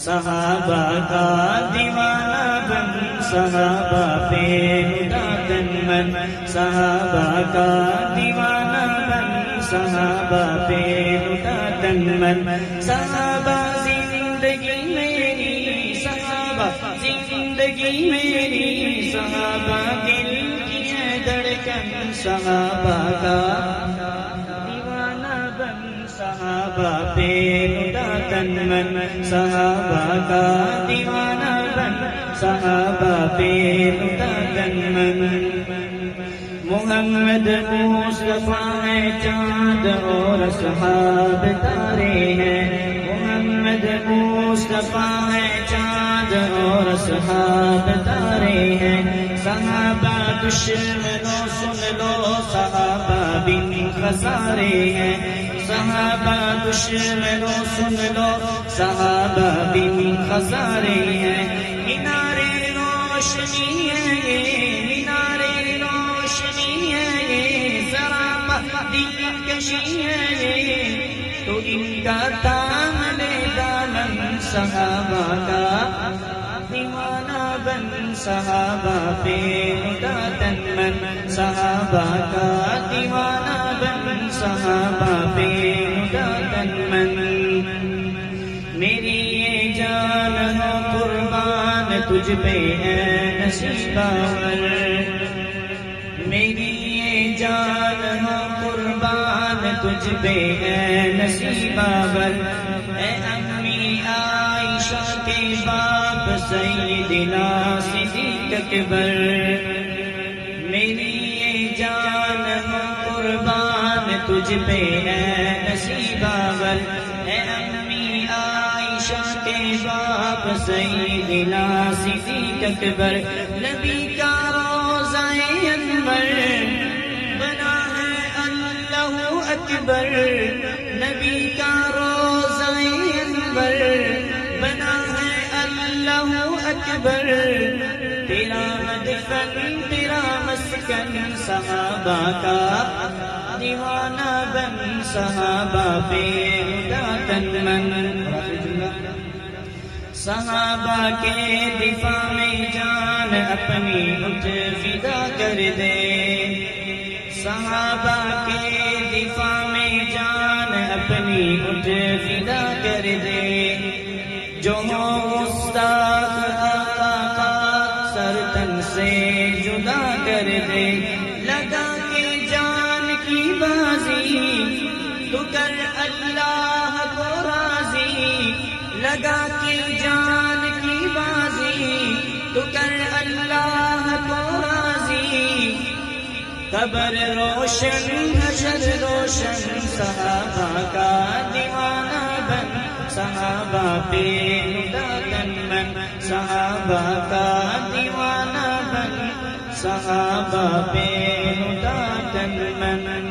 صحابہ کا دیوانہ بن، صحابہ پہ لٹا تن من، صحابہ کا دیوانہ بن، صحابہ پہ لٹا تن من، صحابہ زندگی میری، صحابہ زندگی میری، صحابہ دل کی ہے دھڑکن، صحابہ کا دیوانہ بن، صحابہ پہ لٹا تن من، صحابہ کا دیوانہ بن، صحابہ پہ لٹا تن من۔ محمد مصطفیٰ ہے چاند اور اصحاب تارے ہیں، محمد مصطفیٰ ہے چاند اور اصحاب تارے ہیں، صحابہ دشمنوں سن لو، صحابہ بن خسارے ہیں، صحابہ دشمنوں سن لو، صحابہ بن خسارے ہیں، مینارے روشنی ہے یہ، مینارے روشنی ہے یہ، ذرا دل کشی ہے یہ، تو ان کا دامن دامن، صحابہ کا دیوانہ بن، صحابہ پہ لٹا تن من، صحابہ کا دیوانہ بن، صحابہ پہ لٹا تن من۔ میری یہ جان ہو قربان تجھ پہ ہے نصیباور، میری یہ جان ہو قربان تجھ پہ ہے نصیباور، اے امی عائشہ کے باپ سیدنا صدیق اکبر، میری یہ جان ہو قربان تجھ پہ ہے نصیباور، اے امی عائشہ کے باپ سیدنا صدیق اکبر، نبی کا روضہ انور بنا ہے اللہ اکبر، نبی کا روضہ انور بنا ہے اللہ اکبر، تیرا مدفن تیرا مسکن، صحابہ کا دیوانہ بن، صحابہ پہ لٹا تن من۔ صحابہ کے دفاع میں جان اپنی اٹھ فدا کر دے، صحابہ کے دفاع میں جان اپنی اٹھ فدا کر دے، جو استاد آقا کا سر تن سے جدا کر دے، لگا کے جان کی بازی تو کر اللہ کو راضی، لگا کے جان کی بازی تو کر اللہ کو راضی، قبر روشن حشر روشن، صحابہ کا دیوانہ بن، صحابہ پہ لٹا تن من، صحابہ کا دیوانہ بن، صحابہ پہ لٹا تن من۔